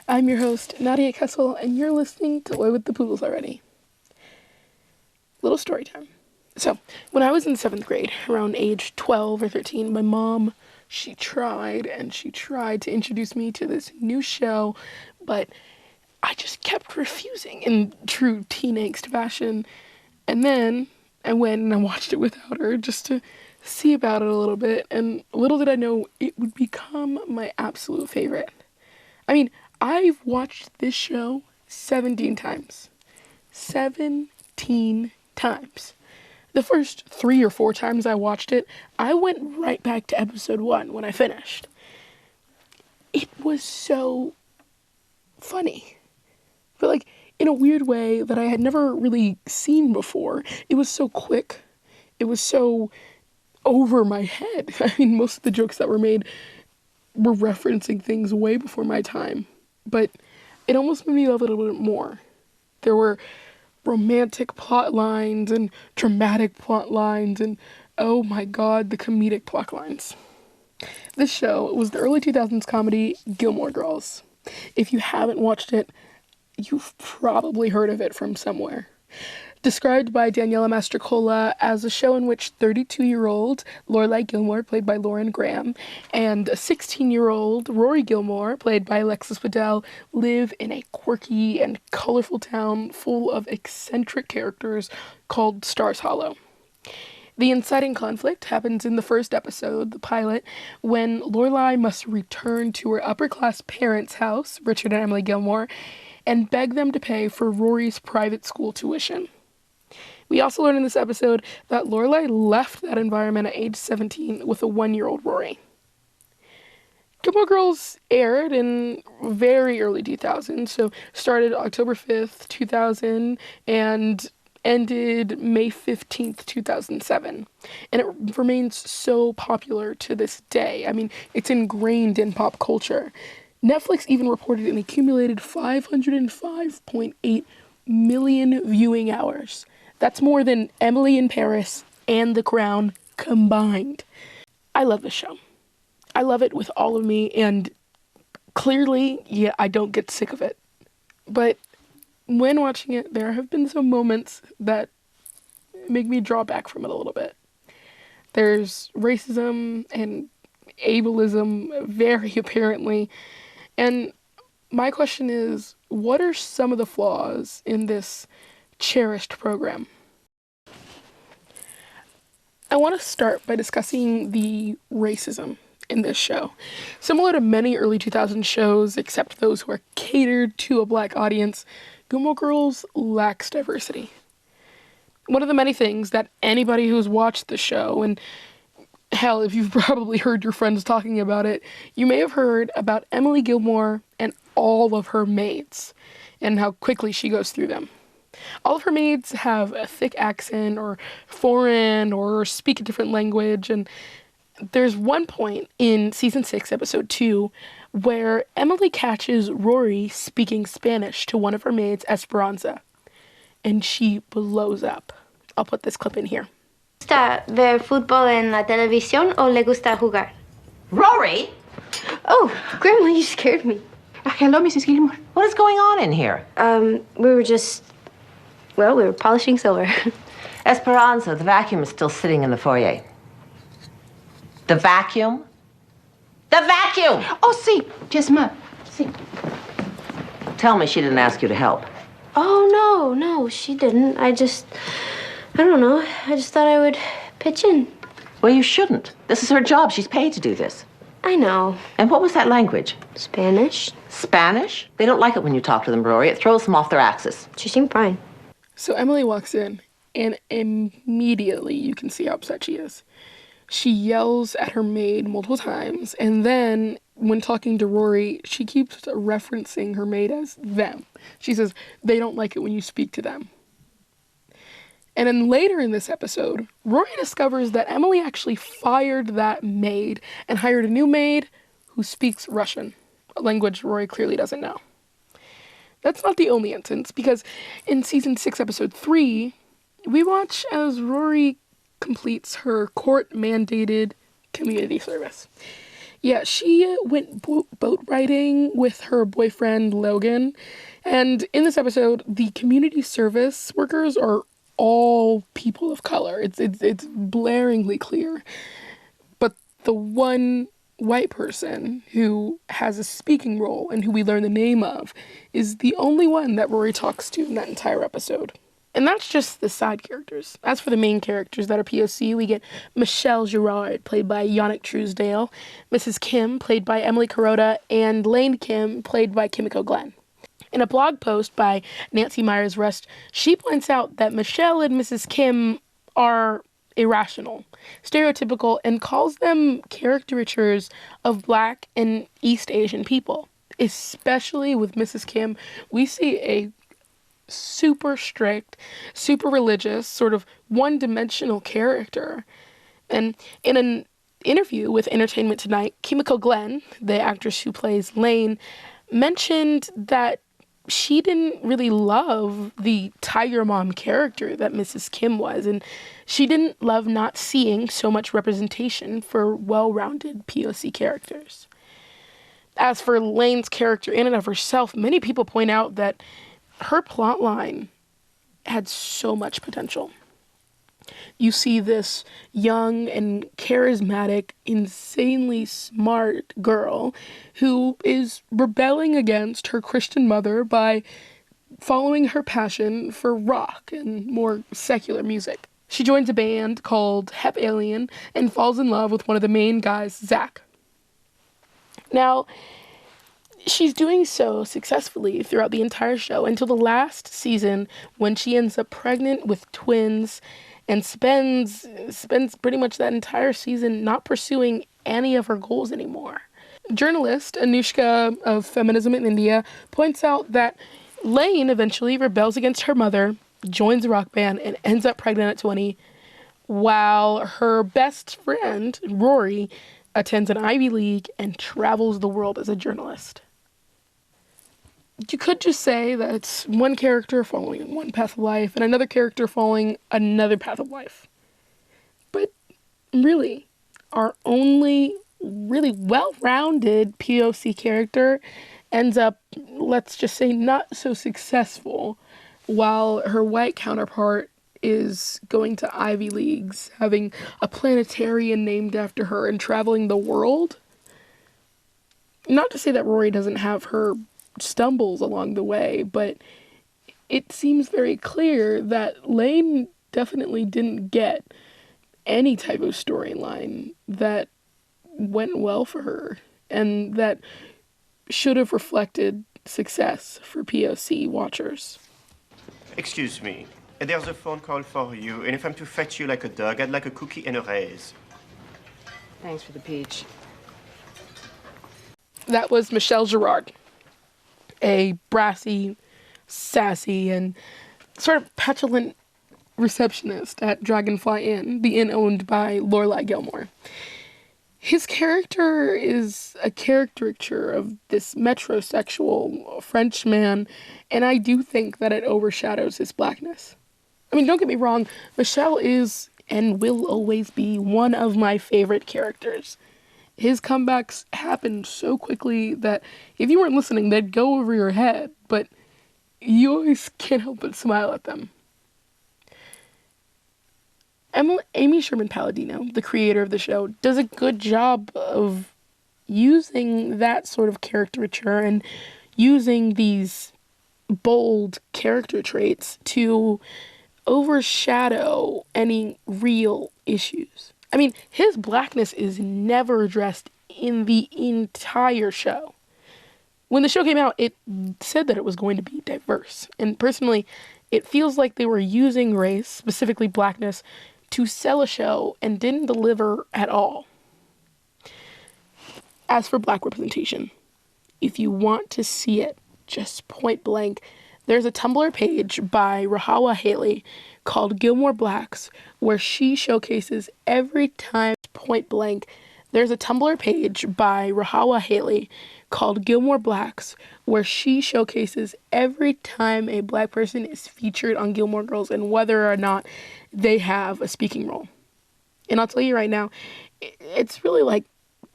I'm your host, Nadia Kessel, and you're listening to Why with the Poodles already. Little story time. So, when I was in 7th grade, around age 12 or 13, my mom, she tried to introduce me to this new show, but I just kept refusing in true teen angst fashion. And then I went and I watched it without her just to see about it a little bit, and little did I know it would become my absolute favorite. I mean, I've watched this show 17 times. 17 times. The first 3 or 4 times I watched it, I went right back to episode 1 when I finished. It was so funny. But like, in a weird way that I had never really seen before. It was so quick. It was so over my head. I mean, most of the jokes that were made were referencing things way before my time. But it almost made me love it a little bit more. There were romantic plot lines and dramatic plot lines and, oh my god, the comedic plot lines. This show was the early 2000s comedy Gilmore Girls. If you haven't watched it, you've probably heard of it from somewhere. Described by Daniela Mastrocola as a show in which 32-year-old Lorelai Gilmore, played by Lauren Graham, and a 16-year-old Rory Gilmore, played by Alexis Bledel, live in a quirky and colorful town full of eccentric characters called Stars Hollow. The inciting conflict happens in the first episode, the pilot, when Lorelai must return to her upper-class parents' house, Richard and Emily Gilmore, and beg them to pay for Rory's private school tuition. We also learn in this episode that Lorelai left that environment at age 17 with a 1-year-old Rory. Gilmore Girls aired in very early 2000s, so started October 5th, 2000, and ended May 15th, 2007. And it remains so popular to this day. I mean, it's ingrained in pop culture. Netflix even reported an accumulated 505.8 million viewing hours. That's more than Emily in Paris and The Crown combined. I love this show. I love it with all of me, and clearly, yeah, I don't get sick of it. But when watching it, there have been some moments that make me draw back from it a little bit. There's racism and ableism very apparently, and my question is, what are some of the flaws in this cherished program? I want to start by discussing the racism in this show. Similar to many early 2000s shows, except those who are catered to a black audience, Gilmore Girls lacks diversity. One of the many things that anybody who's watched the show, and hell, if you've probably heard your friends talking about it, you may have heard about Emily Gilmore and all of her maids, and how quickly she goes through them. All of her maids have a thick accent, or foreign, or speak a different language, and there's one point in season 6, episode 2, where Emily catches Rory speaking Spanish to one of her maids, Esperanza, and she blows up. I'll put this clip in here. ¿Gusta ver fútbol en la televisión o le gusta jugar? Rory! Oh, Grandma, you scared me. Hello, Mrs. Gilmore. What is going on in here? We were polishing silver. Esperanza, the vacuum is still sitting in the foyer. The vacuum? The vacuum! Oh, sí, yes, ma'am. Sí. Tell me she didn't ask you to help. Oh, no, she didn't. I don't know. I just thought I would pitch in. Well, you shouldn't. This is her job. She's paid to do this. I know. And what was that language? Spanish. Spanish? They don't like it when you talk to them, Rory. It throws them off their axis. She seemed fine. So Emily walks in, and immediately you can see how upset she is. She yells at her maid multiple times, and then when talking to Rory, she keeps referencing her maid as them. She says, they don't like it when you speak to them. And then later in this episode, Rory discovers that Emily actually fired that maid and hired a new maid who speaks Russian, a language Rory clearly doesn't know. That's not the only instance, because in season 6, episode 3, we watch as Rory completes her court-mandated community service. Yeah, she went boat riding with her boyfriend Logan. And in this episode, the community service workers are all people of color. It's blaringly clear. But the one white person who has a speaking role and who we learn the name of is the only one that Rory talks to in that entire episode. And that's just the side characters. As for the main characters that are POC, we get Michelle Girard, played by Yannick Truesdale, Mrs. Kim, played by Emily Kuroda, and Lane Kim, played by Kimiko Glenn. In a blog post by Nancy Myers-Rust, she points out that Michelle and Mrs. Kim are irrational, stereotypical, and calls them caricatures of Black and East Asian people. Especially with Mrs. Kim, we see a super strict, super religious, sort of one-dimensional character. And in an interview with Entertainment Tonight, Kimiko Glenn, the actress who plays Lane, mentioned that she didn't really love the Tiger Mom character that Mrs. Kim was, and she didn't love not seeing so much representation for well-rounded POC characters. As for Lane's character in and of herself, many people point out that her plotline had so much potential. You see this young and charismatic, insanely smart girl who is rebelling against her Christian mother by following her passion for rock and more secular music. She joins a band called Hep Alien and falls in love with one of the main guys, Zach. Now, she's doing so successfully throughout the entire show until the last season when she ends up pregnant with twins and spends pretty much that entire season not pursuing any of her goals anymore. Journalist Anushka of Feminism in India points out that Lane eventually rebels against her mother, joins a rock band, and ends up pregnant at 20, while her best friend, Rory, attends an Ivy League and travels the world as a journalist. You could just say that it's one character following one path of life and another character following another path of life. But really, our only really well-rounded POC character ends up, let's just say, not so successful, while her white counterpart is going to Ivy Leagues, having a planetarium named after her, and traveling the world. Not to say that Rory doesn't have her stumbles along the way, but it seems very clear that Lane definitely didn't get any type of storyline that went well for her and that should have reflected success for POC watchers. Excuse me, there's a phone call for you, and if I'm to fetch you like a dog, I'd like a cookie and a raise. Thanks for the peach. That was Michelle Girard, a brassy, sassy, and sort of petulant receptionist at Dragonfly Inn, the inn owned by Lorelai Gilmore. His character is a caricature of this metrosexual French man, and I do think that it overshadows his blackness. I mean, don't get me wrong, Michelle is and will always be one of my favorite characters. His comebacks happened so quickly that if you weren't listening, they'd go over your head, but you always can't help but smile at them. Amy Sherman Palladino, the creator of the show, does a good job of using that sort of caricature and using these bold character traits to overshadow any real issues. I mean, his blackness is never addressed in the entire show. When the show came out, it said that it was going to be diverse. And personally, it feels like they were using race, specifically blackness, to sell a show and didn't deliver at all. As for black representation, if you want to see it, just point blank, there's a Tumblr page by Rahawa Haley called Gilmore Blacks, where she showcases every time, point blank, there's a Tumblr page by Rahawa Haley called Gilmore Blacks, where she showcases every time a black person is featured on Gilmore Girls and whether or not they have a speaking role. And I'll tell you right now, it's really like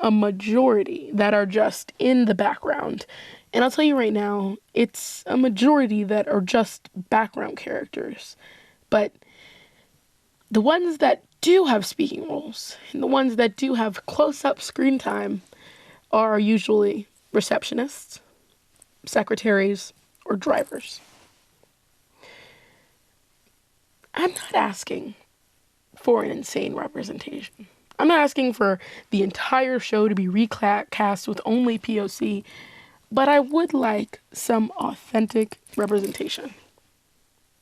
a majority that are just in the background. And I'll tell you right now, it's a majority that are just background characters. But the ones that do have speaking roles, and the ones that do have close-up screen time, are usually receptionists, secretaries, or drivers. I'm not asking for an insane representation. I'm not asking for the entire show to be recast with only POC, but I would like some authentic representation,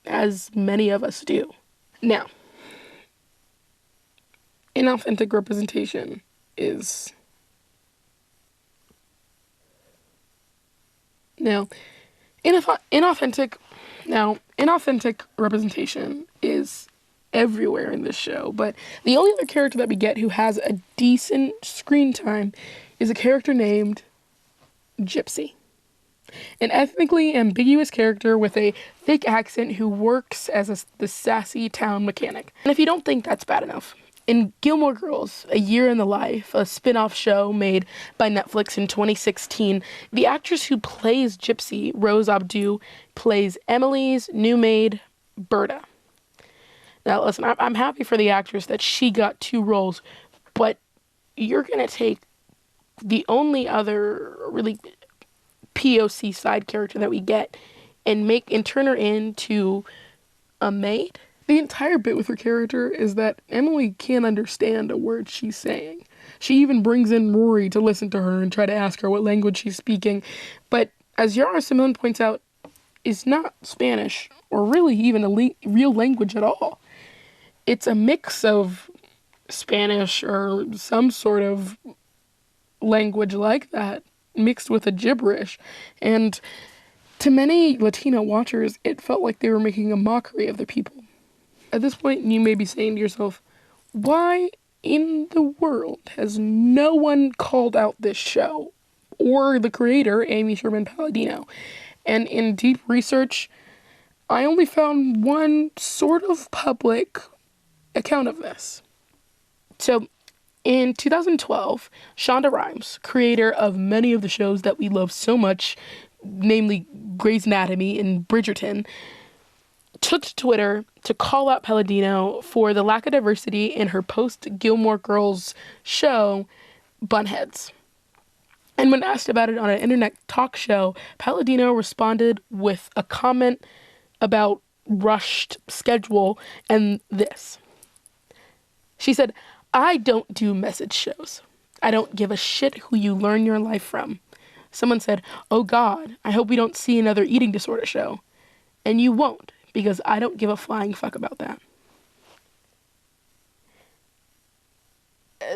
as many of us do. Now, inauthentic representation is... inauthentic representation is everywhere in this show, but the only other character that we get who has a decent screen time is a character named Gypsy. An ethnically ambiguous character with a thick accent who works as the sassy town mechanic. And if you don't think that's bad enough, in Gilmore Girls, A Year in the Life, a spin-off show made by Netflix in 2016, the actress who plays Gypsy, Rose Abdou, plays Emily's new maid, Berta. Now, listen, I'm happy for the actress that she got 2 roles, but you're going to take the only other really POC side character that we get and turn her into a maid? The entire bit with her character is that Emily can't understand a word she's saying. She even brings in Rory to listen to her and try to ask her what language she's speaking. But as Yara Simone points out, it's not Spanish or really even a real language at all. It's a mix of Spanish or some sort of language like that mixed with a gibberish. And to many Latino watchers, it felt like they were making a mockery of the people. At this point, you may be saying to yourself, why in the world has no one called out this show or the creator, Amy Sherman Palladino? And in deep research, I only found one sort of public account of this. So, in 2012, Shonda Rhimes, creator of many of the shows that we love so much, namely Grey's Anatomy and Bridgerton, took to Twitter to call out Palladino for the lack of diversity in her post-Gilmore Girls show, Bunheads. And when asked about it on an internet talk show, Palladino responded with a comment about rushed schedule and this. She said, "I don't do message shows. I don't give a shit who you learn your life from." Someone said, "Oh God, I hope we don't see another eating disorder show." And you won't, because I don't give a flying fuck about that.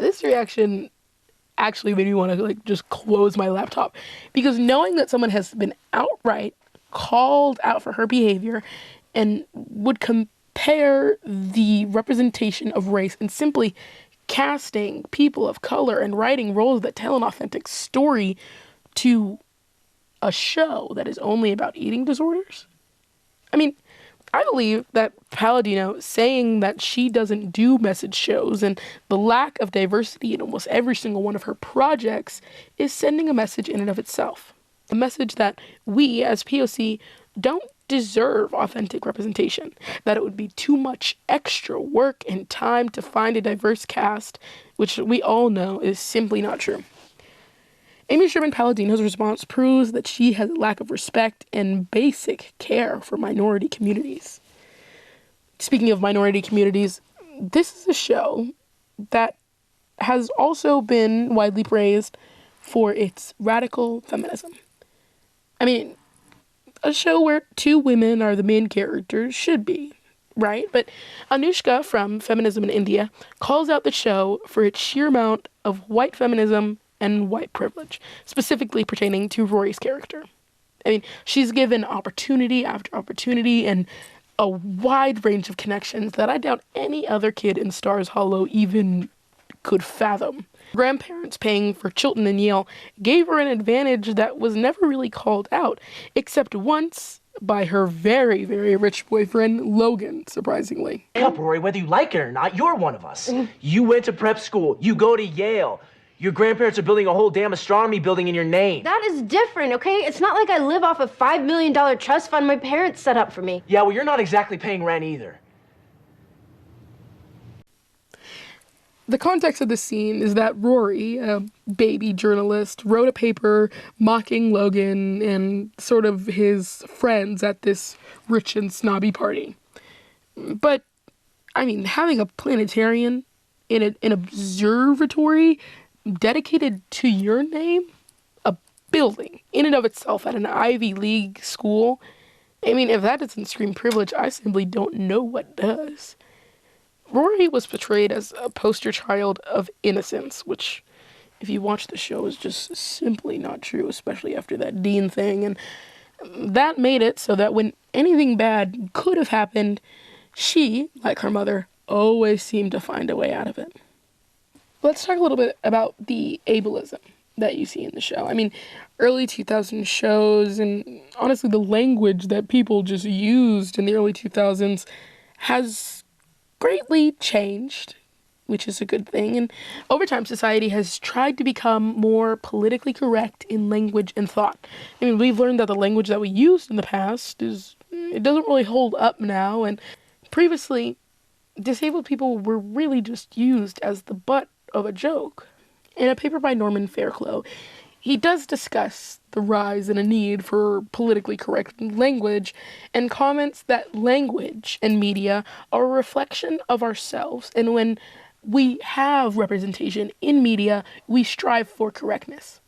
This reaction actually made me want to just close my laptop, because knowing that someone has been outright called out for her behavior and would compare the representation of race and simply casting people of color and writing roles that tell an authentic story to a show that is only about eating disorders. I mean, I believe that Palladino saying that she doesn't do message shows and the lack of diversity in almost every single one of her projects is sending a message in and of itself. A message that we, as POC, don't deserve authentic representation, that it would be too much extra work and time to find a diverse cast, which we all know is simply not true. Amy Sherman Palladino's response proves that she has a lack of respect and basic care for minority communities. Speaking of minority communities, this is a show that has also been widely praised for its radical feminism. I mean, a show where 2 women are the main characters should be, right? But Anushka from Feminism in India calls out the show for its sheer amount of white feminism and white privilege, specifically pertaining to Rory's character. I mean, she's given opportunity after opportunity and a wide range of connections that I doubt any other kid in Stars Hollow even could fathom. Grandparents paying for Chilton and Yale gave her an advantage that was never really called out, except once by her very, very rich boyfriend, Logan, surprisingly. Hey up, Rory, whether you like it or not, you're one of us. You went to prep school, you go to Yale. Your grandparents are building a whole damn astronomy building in your name. That is different, okay? It's not like I live off a $5 million trust fund my parents set up for me. Yeah, well, you're not exactly paying rent either. The context of the scene is that Rory, a baby journalist, wrote a paper mocking Logan and sort of his friends at this rich and snobby party. But, I mean, having a planetarium in an observatory dedicated to your name, a building in and of itself at an Ivy League school, I mean, if that doesn't scream privilege, I simply don't know what does. Rory was portrayed as a poster child of innocence, which, if you watch the show, is just simply not true, especially after that Dean thing. And that made it so that when anything bad could have happened, she, like her mother, always seemed to find a way out of it. Let's talk a little bit about the ableism that you see in the show. I mean, early 2000s shows, and honestly, the language that people just used in the early 2000s has greatly changed, which is a good thing. And over time, society has tried to become more politically correct in language and thought. I mean, we've learned that the language that we used in the past it doesn't really hold up now. And previously, disabled people were really just used as the butt of a joke. In a paper by Norman Fairclough, he does discuss the rise in a need for politically correct language and comments that language and media are a reflection of ourselves. And when we have representation in media, we strive for correctness.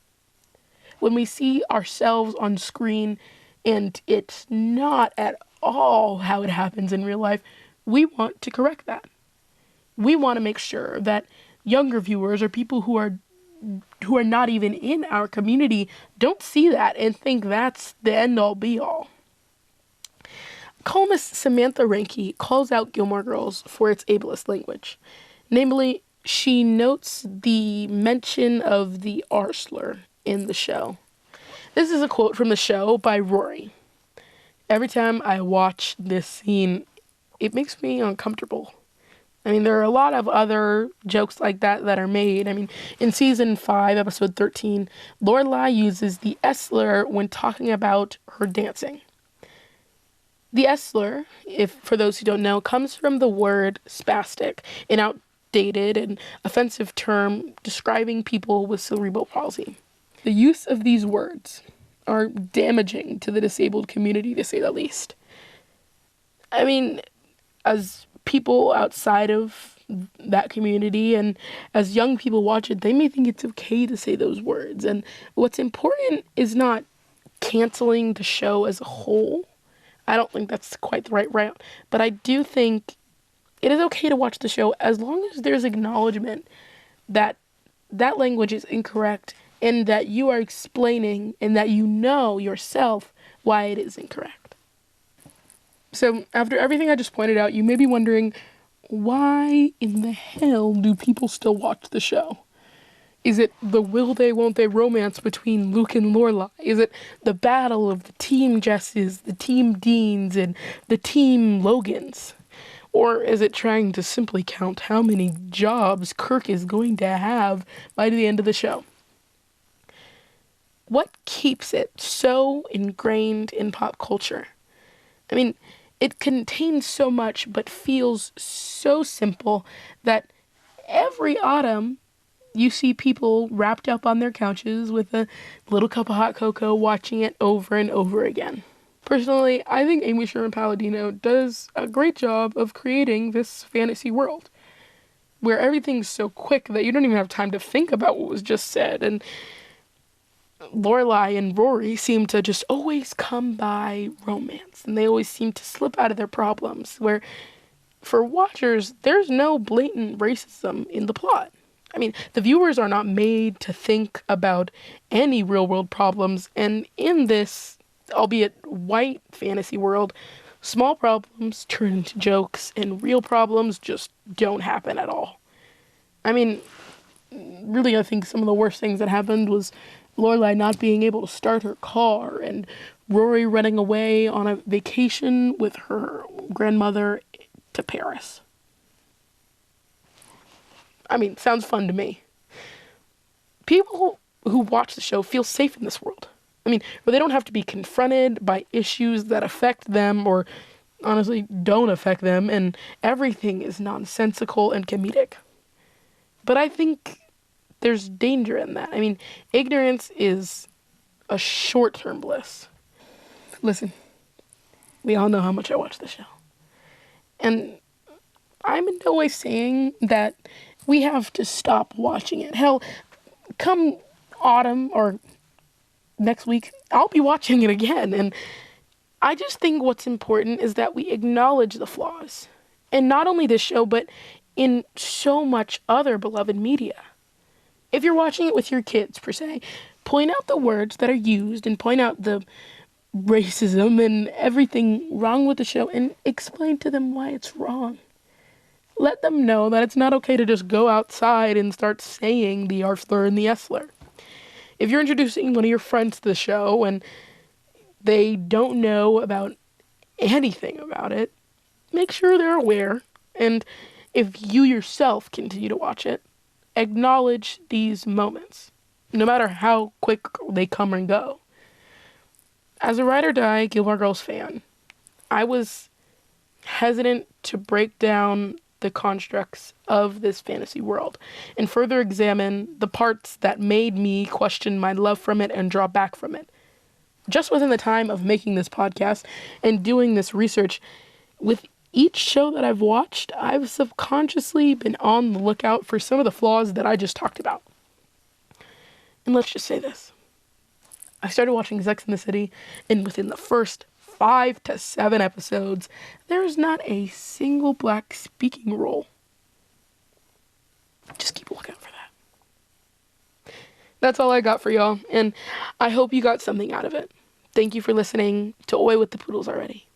When we see ourselves on screen and it's not at all how it happens in real life, we want to correct that. We want to make sure that younger viewers or people who are not even in our community don't see that and think that's the end-all be-all. Columnist Samantha Reinke calls out Gilmore Girls for its ableist language. Namely, she notes the mention of the R slur in the show. This is a quote from the show by Rory. Every time I watch this scene, it makes me uncomfortable. I mean, there are a lot of other jokes like that that are made. I mean, in season 5, episode 13, Lorelai uses the S slur when talking about her dancing. The S slur, for those who don't know, comes from the word spastic, an outdated and offensive term describing people with cerebral palsy. The use of these words are damaging to the disabled community, to say the least. I mean, as people outside of that community and as young people watch it, they may think it's okay to say those words. And what's important is not canceling the show as a whole. I don't think that's quite the right route. But I do think it is okay to watch the show as long as there's acknowledgement that that language is incorrect and that you are explaining and that you know yourself why it is incorrect. So, after everything I just pointed out, you may be wondering, why in the hell do people still watch the show? Is it the will they, won't they romance between Luke and Lorelai? Is it the battle of the Team Jesses, the Team Deans, and the Team Logans? Or is it trying to simply count how many jobs Kirk is going to have by the end of the show? What keeps it so ingrained in pop culture? I mean, it contains so much but feels so simple that every autumn you see people wrapped up on their couches with a little cup of hot cocoa watching it over and over again. Personally, I think Amy Sherman-Palladino does a great job of creating this fantasy world where everything's so quick that you don't even have time to think about what was just said. And Lorelai and Rory seem to just always come by romance, and they always seem to slip out of their problems, where for watchers, there's no blatant racism in the plot. I mean, the viewers are not made to think about any real-world problems, and in this, albeit white fantasy world, small problems turn into jokes, and real problems just don't happen at all. I mean, really, I think some of the worst things that happened was Lorelai not being able to start her car, and Rory running away on a vacation with her grandmother to Paris. I mean, sounds fun to me. people who watch the show feel safe in this world. I mean, where they don't have to be confronted by issues that affect them or honestly don't affect them, and everything is nonsensical and comedic. But I think there's danger in that. I mean, ignorance is a short-term bliss. Listen, we all know how much I watch the show. And I'm in no way saying that we have to stop watching it. Hell, come autumn or next week, I'll be watching it again. And I just think what's important is that we acknowledge the flaws. And not only this show, but in so much other beloved media. If you're watching it with your kids, per se, point out the words that are used and point out the racism and everything wrong with the show and explain to them why it's wrong. Let them know that it's not okay to just go outside and start saying the R slur and the S slur. If you're introducing one of your friends to the show and they don't know about anything about it, make sure they're aware. And if you yourself continue to watch it, acknowledge these moments, no matter how quick they come and go. As a ride or die Gilmore Girls fan, I was hesitant to break down the constructs of this fantasy world and further examine the parts that made me question my love from it and draw back from it. Just within the time of making this podcast and doing this research, with each show that I've watched, I've subconsciously been on the lookout for some of the flaws that I just talked about. And let's just say this. I started watching Sex and the City, and within the first 5 to 7 episodes, there is not a single black speaking role. Just keep a lookout for that. That's all I got for y'all, and I hope you got something out of it. Thank you for listening to Oi with the Poodles already.